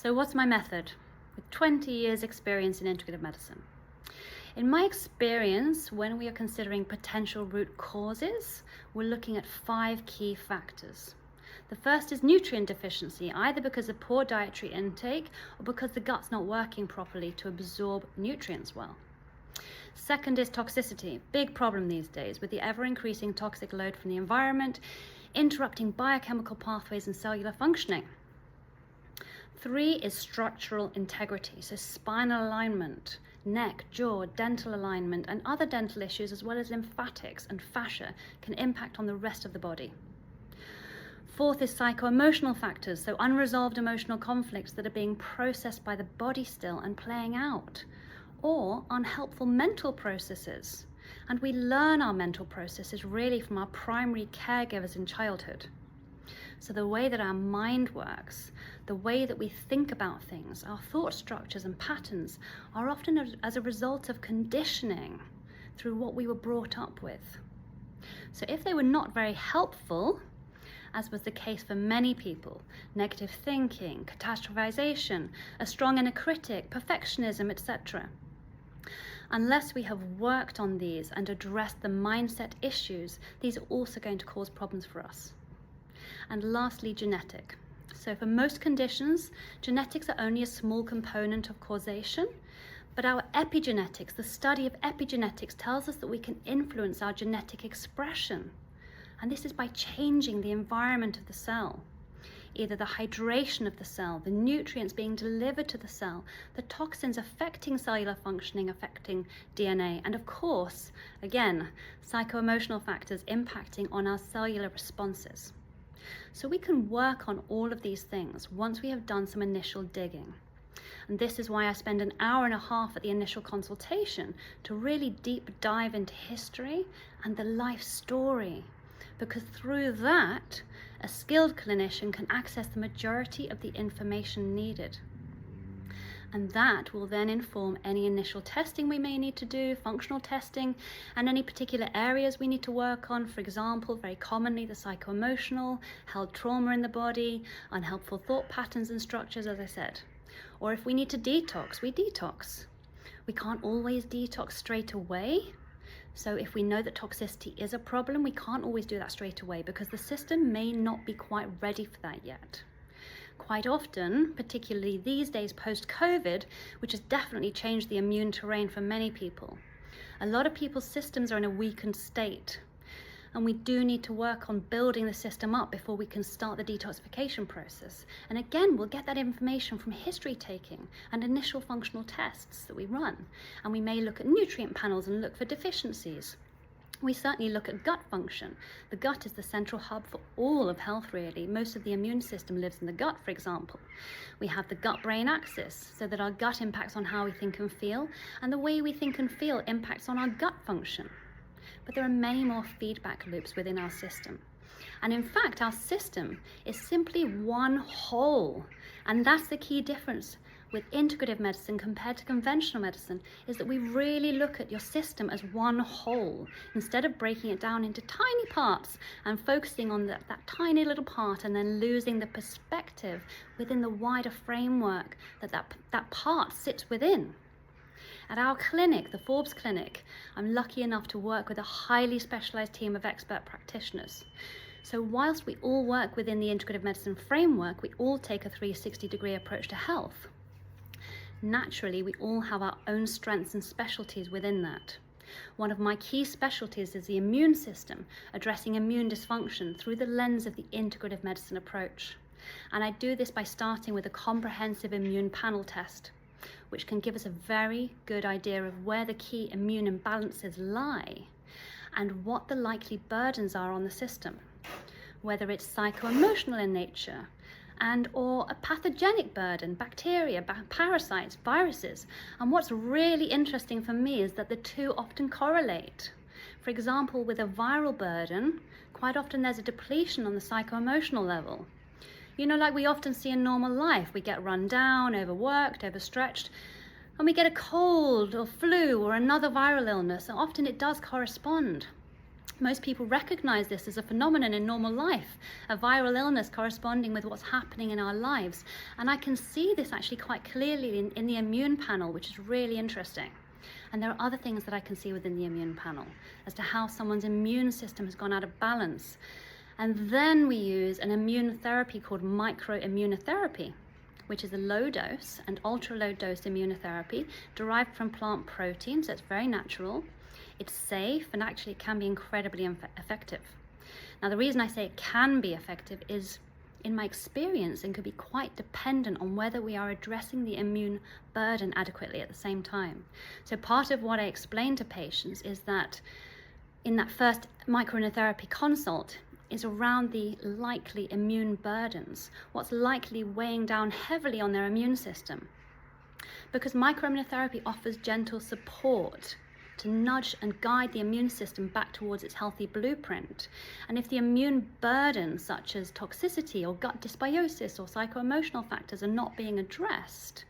So what's my method? With 20 years experience in integrative medicine. In my experience, when we are considering potential root causes, we're looking at 5 key factors. The first is nutrient deficiency, either because of poor dietary intake or because the gut's not working properly to absorb nutrients well. Second is toxicity, big problem these days with the ever-increasing toxic load from the environment, interrupting biochemical pathways and cellular functioning. 3 is structural integrity, so spinal alignment, neck, jaw, dental alignment, and other dental issues, as well as lymphatics and fascia, can impact on the rest of the body. 4th is psycho-emotional factors, so unresolved emotional conflicts that are being processed by the body still and playing out, or unhelpful mental processes. And we learn our mental processes really from our primary caregivers in childhood. So the way that our mind works, the way that we think about things, our thought structures and patterns are often as a result of conditioning through what we were brought up with. So if they were not very helpful, as was the case for many people, negative thinking, catastrophization, a strong inner critic, perfectionism, etc. Unless we have worked on these and addressed the mindset issues, these are also going to cause problems for us. And lastly, genetic. So for most conditions, genetics are only a small component of causation, but our epigenetics, the study of epigenetics, tells us that we can influence our genetic expression. And this is by changing the environment of the cell. Either the hydration of the cell, the nutrients being delivered to the cell, the toxins affecting cellular functioning, affecting DNA, and of course, again, psycho-emotional factors impacting on our cellular responses. So we can work on all of these things once we have done some initial digging. And this is why I spend an hour and a half at the initial consultation to really deep dive into history and the life story. Because through that, a skilled clinician can access the majority of the information needed. And that will then inform any initial testing we may need to do, functional testing, and any particular areas we need to work on. For example, very commonly the psycho-emotional, held trauma in the body, unhelpful thought patterns and structures, as I said. Or if we need to detox, we detox. We can't always detox straight away. So if we know that toxicity is a problem, we can't always do that straight away because the system may not be quite ready for that yet. Quite often, particularly these days post-COVID, which has definitely changed the immune terrain for many people, a lot of people's systems are in a weakened state. And we do need to work on building the system up before we can start the detoxification process. And again, we'll get that information from history taking and initial functional tests that we run. And we may look at nutrient panels and look for deficiencies. We certainly look at gut function. The gut is the central hub for all of health, really. Most of the immune system lives in the gut, for example. We have the gut-brain axis, so that our gut impacts on how we think and feel, and the way we think and feel impacts on our gut function. But there are many more feedback loops within our system. And in fact, our system is simply one whole. And that's the key difference with integrative medicine compared to conventional medicine, is that we really look at your system as one whole, instead of breaking it down into tiny parts and focusing on that tiny little part and then losing the perspective within the wider framework that part sits within. At our clinic, the Forbes Clinic, I'm lucky enough to work with a highly specialized team of expert practitioners. So whilst we all work within the integrative medicine framework, we all take a 360-degree approach to health. Naturally, we all have our own strengths and specialties within that. One of my key specialties is the immune system, addressing immune dysfunction through the lens of the integrative medicine approach. And I do this by starting with a comprehensive immune panel test, which can give us a very good idea of where the key immune imbalances lie and what the likely burdens are on the system, whether it's psycho-emotional in nature and or a pathogenic burden, bacteria, parasites, viruses. And what's really interesting for me is that the two often correlate. For example, with a viral burden, quite often there's a depletion on the psycho-emotional level. You know, like we often see in normal life, we get run down, overworked, overstretched, and we get a cold or flu or another viral illness, and often it does correspond. Most people recognize this as a phenomenon in normal life, a viral illness corresponding with what's happening in our lives. And I can see this actually quite clearly in the immune panel, which is really interesting. And there are other things that I can see within the immune panel as to how someone's immune system has gone out of balance. And then we use an immune therapy called microimmunotherapy, which is a low dose and ultra low dose immunotherapy derived from plant proteins. So it's very natural. It's safe, and actually it can be incredibly effective. Now, the reason I say it can be effective is, in my experience, and could be quite dependent on whether we are addressing the immune burden adequately at the same time. So part of what I explain to patients is that in that first microimmunotherapy consult is around the likely immune burdens, what's likely weighing down heavily on their immune system. Because microimmunotherapy offers gentle support to nudge and guide the immune system back towards its healthy blueprint. And if the immune burdens, such as toxicity or gut dysbiosis or psycho-emotional factors, are not being addressed,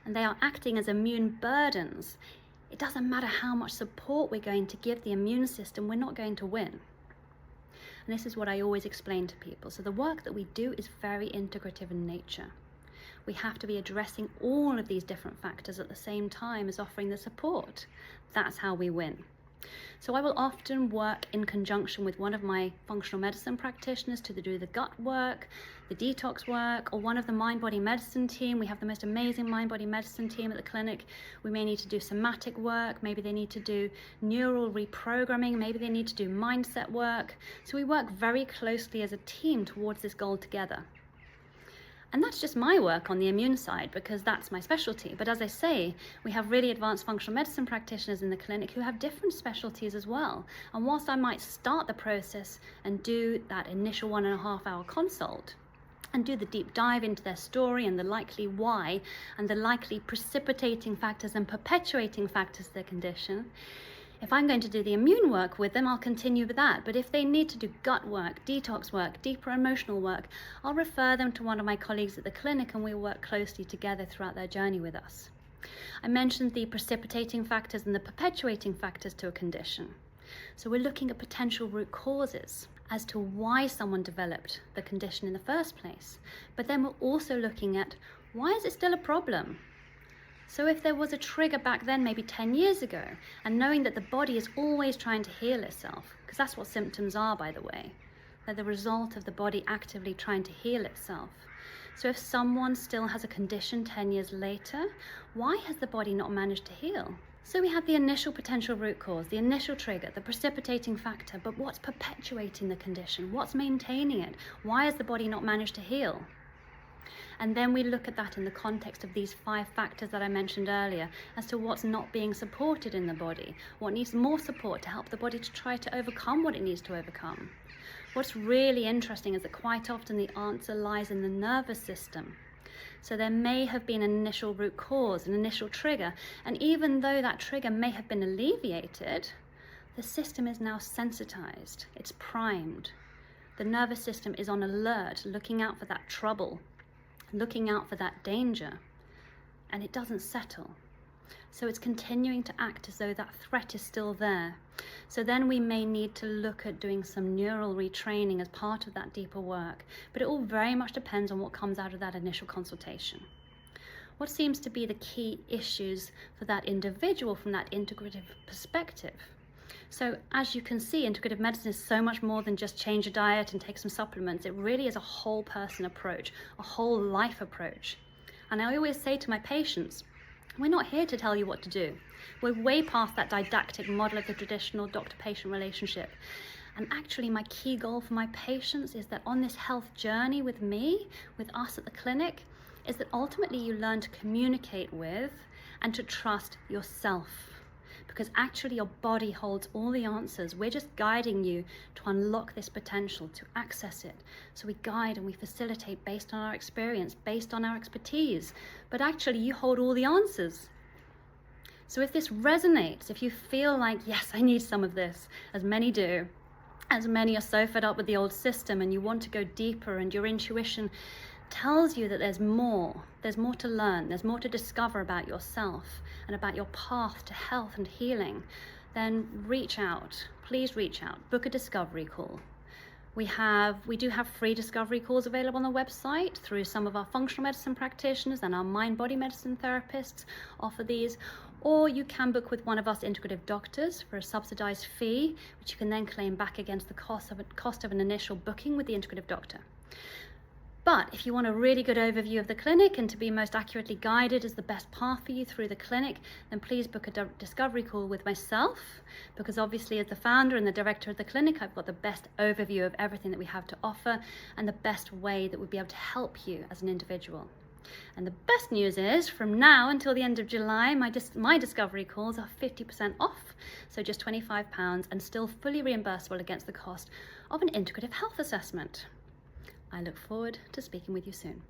and they are acting as immune burdens, it doesn't matter how much support we're going to give the immune system, we're not going to win. And this is what I always explain to people. So the work that we do is very integrative in nature. We have to be addressing all of these different factors at the same time as offering the support. That's how we win. So I will often work in conjunction with one of my functional medicine practitioners to do the gut work, the detox work, or one of the mind-body medicine team. We have the most amazing mind-body medicine team at the clinic. We may need to do somatic work. Maybe they need to do neural reprogramming. Maybe they need to do mindset work. So we work very closely as a team towards this goal together. And that's just my work on the immune side, because that's my specialty. But as I say, we have really advanced functional medicine practitioners in the clinic who have different specialties as well. And whilst I might start the process and do that initial 1.5 hour consult and do the deep dive into their story and the likely why and the likely precipitating factors and perpetuating factors of their condition, if I'm going to do the immune work with them, I'll continue with that. But if they need to do gut work, detox work, deeper emotional work, I'll refer them to one of my colleagues at the clinic, and we'll work closely together throughout their journey with us. I mentioned the precipitating factors and the perpetuating factors to a condition. So we're looking at potential root causes as to why someone developed the condition in the first place. But then we're also looking at, why is it still a problem? So if there was a trigger back then, maybe 10 years ago, and knowing that the body is always trying to heal itself, because that's what symptoms are, by the way, they're the result of the body actively trying to heal itself. So if someone still has a condition 10 years later, why has the body not managed to heal? So we have the initial potential root cause, the initial trigger, the precipitating factor, but what's perpetuating the condition? What's maintaining it? Why has the body not managed to heal? And then we look at that in the context of these 5 factors that I mentioned earlier as to what's not being supported in the body, what needs more support to help the body to try to overcome what it needs to overcome. What's really interesting is that quite often the answer lies in the nervous system. So there may have been an initial root cause, an initial trigger, and even though that trigger may have been alleviated, the system is now sensitized, it's primed. The nervous system is on alert, looking out for that trouble, looking out for that danger, and it doesn't settle. So it's continuing to act as though that threat is still there. So then we may need to look at doing some neural retraining as part of that deeper work, but it all very much depends on what comes out of that initial consultation. What seems to be the key issues for that individual from that integrative perspective? So as you can see, integrative medicine is so much more than just change your diet and take some supplements. It really is a whole person approach, a whole life approach. And I always say to my patients, we're not here to tell you what to do. We're way past that didactic model of the traditional doctor-patient relationship. And actually my key goal for my patients is that on this health journey with me, with us at the clinic, is that ultimately you learn to communicate with and to trust yourself. Because actually your body holds all the answers. We're just guiding you to unlock this potential, to access it. So we guide and we facilitate based on our experience, based on our expertise. But actually you hold all the answers. So if this resonates, if you feel like, yes, I need some of this, as many do, as many are so fed up with the old system and you want to go deeper and your intuition tells you that there's more to learn, there's more to discover about yourself and about your path to health and healing, then reach out. Please reach out. Book a discovery call. We do have free discovery calls available on the website through some of our functional medicine practitioners, and our mind-body medicine therapists offer these. Or you can book with one of us integrative doctors for a subsidized fee, which you can then claim back against the cost of an initial booking with the integrative doctor. But if you want a really good overview of the clinic and to be most accurately guided as the best path for you through the clinic, then please book a discovery call with myself, because obviously as the founder and the director of the clinic, I've got the best overview of everything that we have to offer and the best way that we'd be able to help you as an individual. And the best news is, from now until the end of July, my discovery calls are 50% off, so just £25, and still fully reimbursable against the cost of an integrative health assessment. I look forward to speaking with you soon.